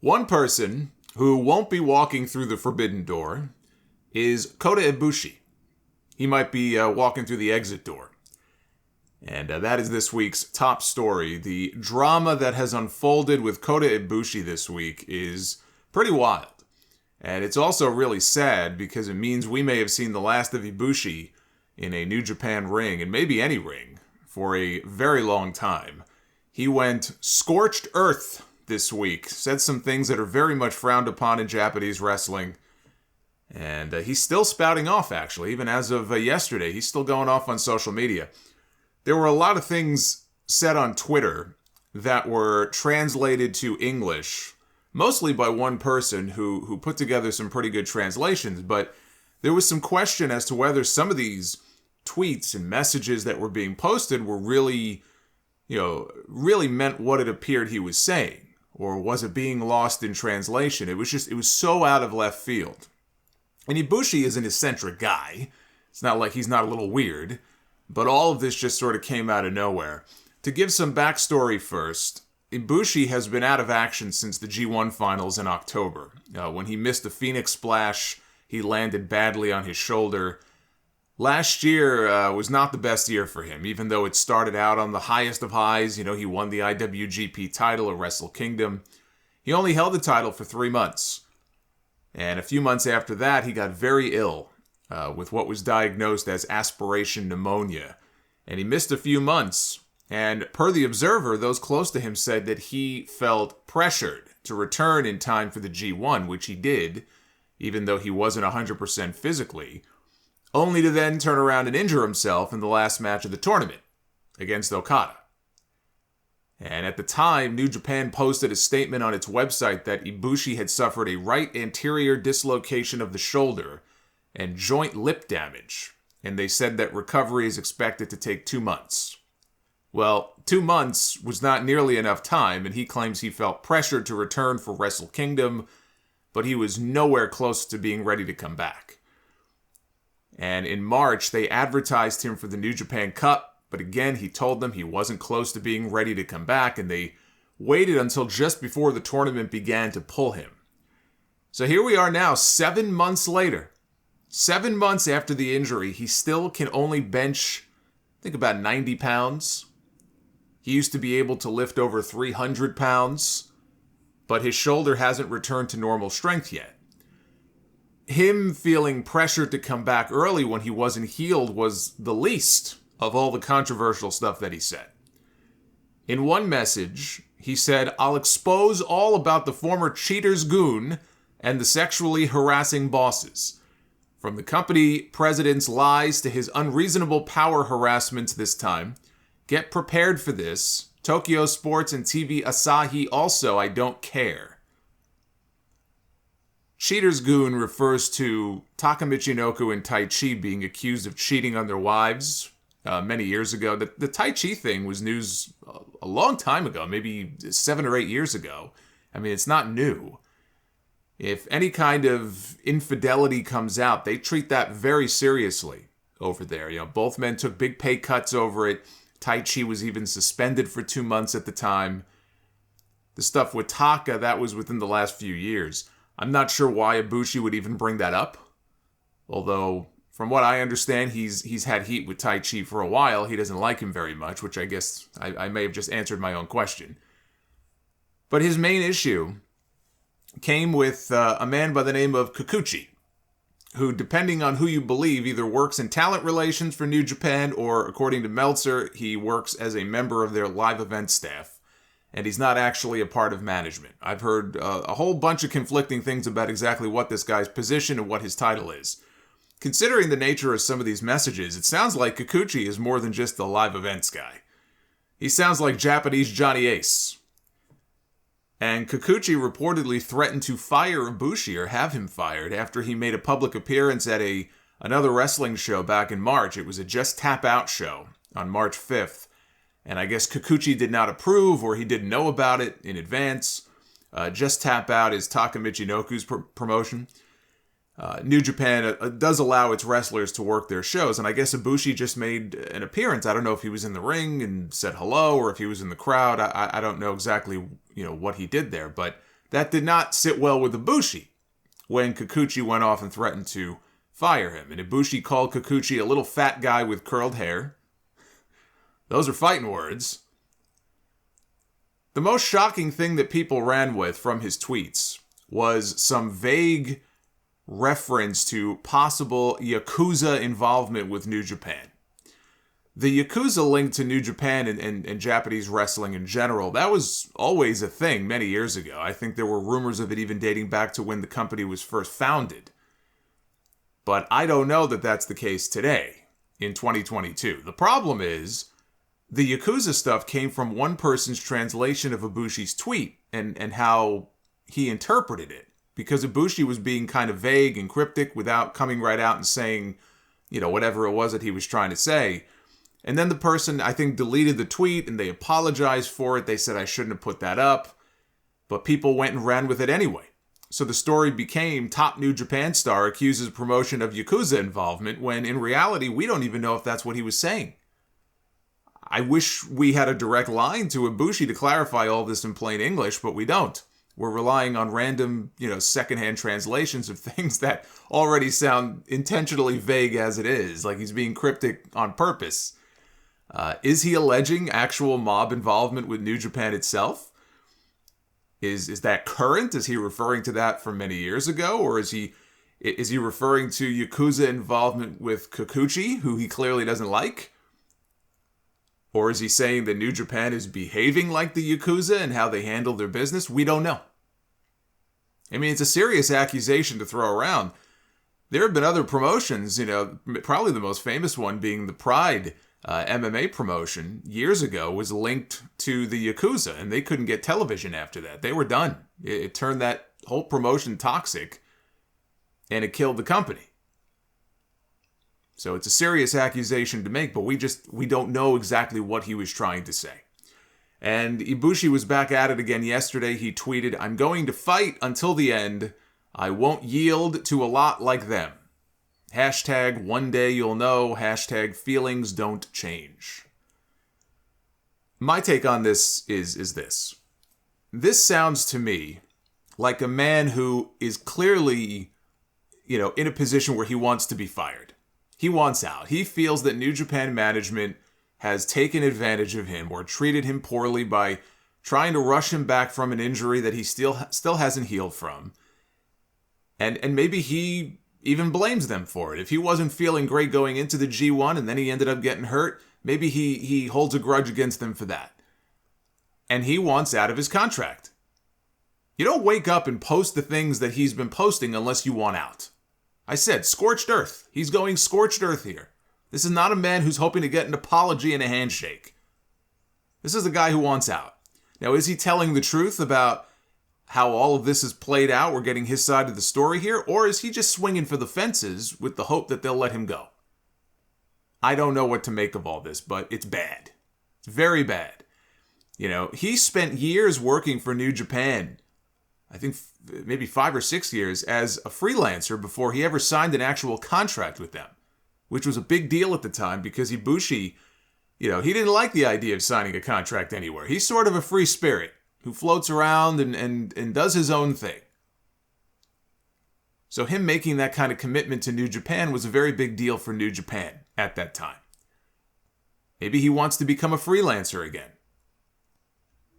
One person who won't be walking through the forbidden door is Kota Ibushi. He might be walking through the exit door. And that is this week's top story. The drama that has unfolded with Kota Ibushi this week is pretty wild. And it's also really sad because it means we may have seen the last of Ibushi in a New Japan ring, and maybe any ring, for a very long time. He went scorched earth this week, said some things that are very much frowned upon in Japanese wrestling. And he's still spouting off, actually. Even as of yesterday, he's still going off on social media. There were a lot of things said on Twitter that were translated to English, mostly by one person who put together some pretty good translations, but there was some question as to whether some of these tweets and messages that were being posted were really meant what it appeared he was saying, or was it being lost in translation? It was so out of left field. And Ibushi is an eccentric guy. It's not like he's not a little weird, but all of this just sort of came out of nowhere. To give some backstory first, Ibushi has been out of action since the G1 finals in October. When he missed the Phoenix Splash, he landed badly on his shoulder. Last year was not the best year for him, even though it started out on the highest of highs. He won the IWGP title at Wrestle Kingdom. He only held the title for 3 months. And a few months after that, he got very ill with what was diagnosed as aspiration pneumonia. And he missed a few months. And per the Observer, those close to him said that he felt pressured to return in time for the G1, which he did, even though he wasn't 100% physically, only to then turn around and injure himself in the last match of the tournament against Okada. And at the time, New Japan posted a statement on its website that Ibushi had suffered a right anterior dislocation of the shoulder and joint lip damage, and they said that recovery is expected to take 2 months. Well, 2 months was not nearly enough time, and he claims he felt pressured to return for Wrestle Kingdom, but he was nowhere close to being ready to come back. And in March, they advertised him for the New Japan Cup, but again, he told them he wasn't close to being ready to come back, and they waited until just before the tournament began to pull him. So here we are now, 7 months later. 7 months after the injury, he still can only bench, I think, about 90 pounds. He used to be able to lift over 300 pounds, but his shoulder hasn't returned to normal strength yet. Him feeling pressured to come back early when he wasn't healed was the least of all the controversial stuff that he said. In one message, he said, "I'll expose all about the former cheater's goon and the sexually harassing bosses. From the company president's lies to his unreasonable power harassments this time. Get prepared for this. Tokyo Sports and TV Asahi also, I don't care." Cheater's goon refers to Taka Michinoku and Taichi being accused of cheating on their wives many years ago. The Taichi thing was news a long time ago, maybe 7 or 8 years ago. I mean, it's not new. If any kind of infidelity comes out, they treat that very seriously over there. Both men took big pay cuts over it. Taichi was even suspended for 2 months at the time. The stuff with Taka, that was within the last few years. I'm not sure why Ibushi would even bring that up. Although, from what I understand, he's had heat with Taichi for a while. He doesn't like him very much, which I guess I may have just answered my own question. But his main issue came with a man by the name of Kikuchi, who, depending on who you believe, either works in talent relations for New Japan or, according to Meltzer, he works as a member of their live event staff, and he's not actually a part of management. I've heard a whole bunch of conflicting things about exactly what this guy's position and what his title is. Considering the nature of some of these messages, it sounds like Kikuchi is more than just the live events guy. He sounds like Japanese Johnny Ace. And Kikuchi reportedly threatened to fire Ibushi or have him fired after he made a public appearance at another wrestling show back in March. It was a Just Tap Out show on March 5th. And I guess Kikuchi did not approve or he didn't know about it in advance. Just Tap Out is Taka Michinoku's promotion. New Japan does allow its wrestlers to work their shows, and I guess Ibushi just made an appearance. I don't know if he was in the ring and said hello or if he was in the crowd. I don't know exactly what he did there, but that did not sit well with Ibushi when Kikuchi went off and threatened to fire him. And Ibushi called Kikuchi a little fat guy with curled hair. Those are fighting words. The most shocking thing that people ran with from his tweets was some vague reference to possible Yakuza involvement with New Japan. The Yakuza link to New Japan and Japanese wrestling in general, that was always a thing many years ago. I think there were rumors of it even dating back to when the company was first founded. But I don't know that that's the case today, in 2022. The problem is, the Yakuza stuff came from one person's translation of Ibushi's tweet and how he interpreted it. Because Ibushi was being kind of vague and cryptic without coming right out and saying, whatever it was that he was trying to say. And then the person, I think, deleted the tweet and they apologized for it. They said, I shouldn't have put that up. But people went and ran with it anyway. So the story became top New Japan star accuses promotion of Yakuza involvement, when in reality, we don't even know if that's what he was saying. I wish we had a direct line to Ibushi to clarify all this in plain English, but we don't. We're relying on random, secondhand translations of things that already sound intentionally vague as it is, like he's being cryptic on purpose. Is he alleging actual mob involvement with New Japan itself? Is that current? Is he referring to that from many years ago? Or is he referring to Yakuza involvement with Kikuchi, who he clearly doesn't like? Or is he saying that New Japan is behaving like the Yakuza and how they handle their business? We don't know. I mean, it's a serious accusation to throw around. There have been other promotions, probably the most famous one being the Pride MMA promotion years ago was linked to the Yakuza, and they couldn't get television after that. They were done. It turned that whole promotion toxic, and it killed the company. So it's a serious accusation to make, but we don't know exactly what he was trying to say. And Ibushi was back at it again yesterday. He tweeted, I'm going to fight until the end. I won't yield to a lot like them. Hashtag one day you'll know. Hashtag feelings don't change. My take on this is this. This sounds to me like a man who is clearly, in a position where he wants to be fired. He wants out. He feels that New Japan management has taken advantage of him or treated him poorly by trying to rush him back from an injury that he still hasn't healed from. And maybe he even blames them for it. If he wasn't feeling great going into the G1 and then he ended up getting hurt, maybe he holds a grudge against them for that. And he wants out of his contract. You don't wake up and post the things that he's been posting unless you want out. I said, scorched earth. He's going scorched earth here. This is not a man who's hoping to get an apology and a handshake. This is a guy who wants out. Now, is he telling the truth about how all of this is played out? We're getting his side of the story here. Or is he just swinging for the fences with the hope that they'll let him go? I don't know what to make of all this, but it's bad. It's very bad. He spent years working for New Japan. I think maybe 5 or 6 years as a freelancer before he ever signed an actual contract with them, which was a big deal at the time because Ibushi, he didn't like the idea of signing a contract anywhere. He's sort of a free spirit who floats around and does his own thing. So him making that kind of commitment to New Japan was a very big deal for New Japan at that time. Maybe he wants to become a freelancer again.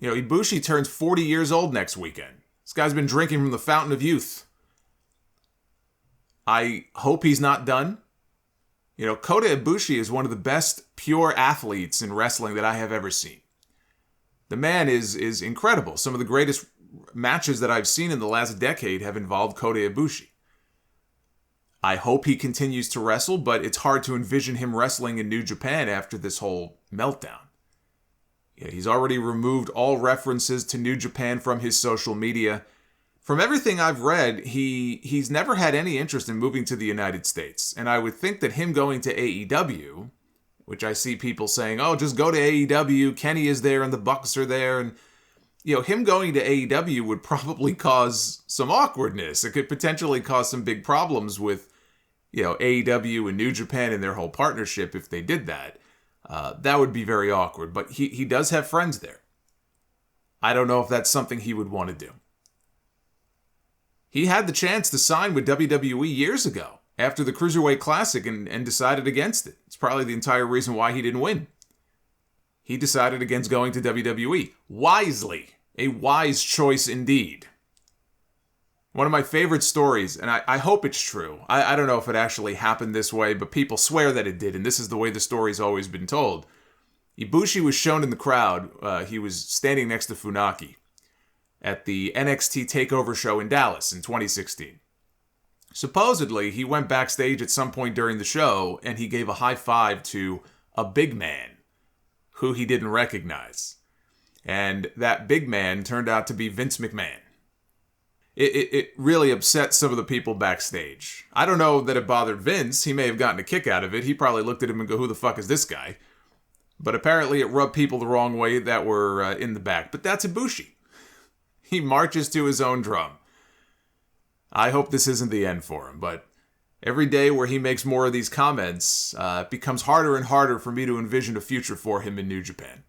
Ibushi turns 40 years old next weekend. This guy's been drinking from the fountain of youth. I hope he's not done. Kota Ibushi is one of the best pure athletes in wrestling that I have ever seen. The man is incredible. Some of the greatest matches that I've seen in the last decade have involved Kota Ibushi. I hope he continues to wrestle, but it's hard to envision him wrestling in New Japan after this whole meltdown. He's already removed all references to New Japan from his social media. From everything I've read, he's never had any interest in moving to the United States. And I would think that him going to AEW, which I see people saying, oh, just go to AEW, Kenny is there and the Bucks are there. And, him going to AEW would probably cause some awkwardness. It could potentially cause some big problems with, AEW and New Japan and their whole partnership if they did that. That would be very awkward, but he does have friends there. I don't know if that's something he would want to do. He had the chance to sign with WWE years ago after the Cruiserweight Classic and decided against it. It's probably the entire reason why he didn't win. He decided against going to WWE. Wisely. A wise choice indeed. One of my favorite stories, and I hope it's true. I don't know if it actually happened this way, but people swear that it did, and this is the way the story's always been told. Ibushi was shown in the crowd. He was standing next to Funaki at the NXT TakeOver show in Dallas in 2016. Supposedly, he went backstage at some point during the show, and he gave a high five to a big man who he didn't recognize. And that big man turned out to be Vince McMahon. It really upset some of the people backstage. I don't know that it bothered Vince. He may have gotten a kick out of it. He probably looked at him and go, who the fuck is this guy? But apparently it rubbed people the wrong way that were in the back. But that's Ibushi. He marches to his own drum. I hope this isn't the end for him, but every day where he makes more of these comments, it becomes harder and harder for me to envision a future for him in New Japan.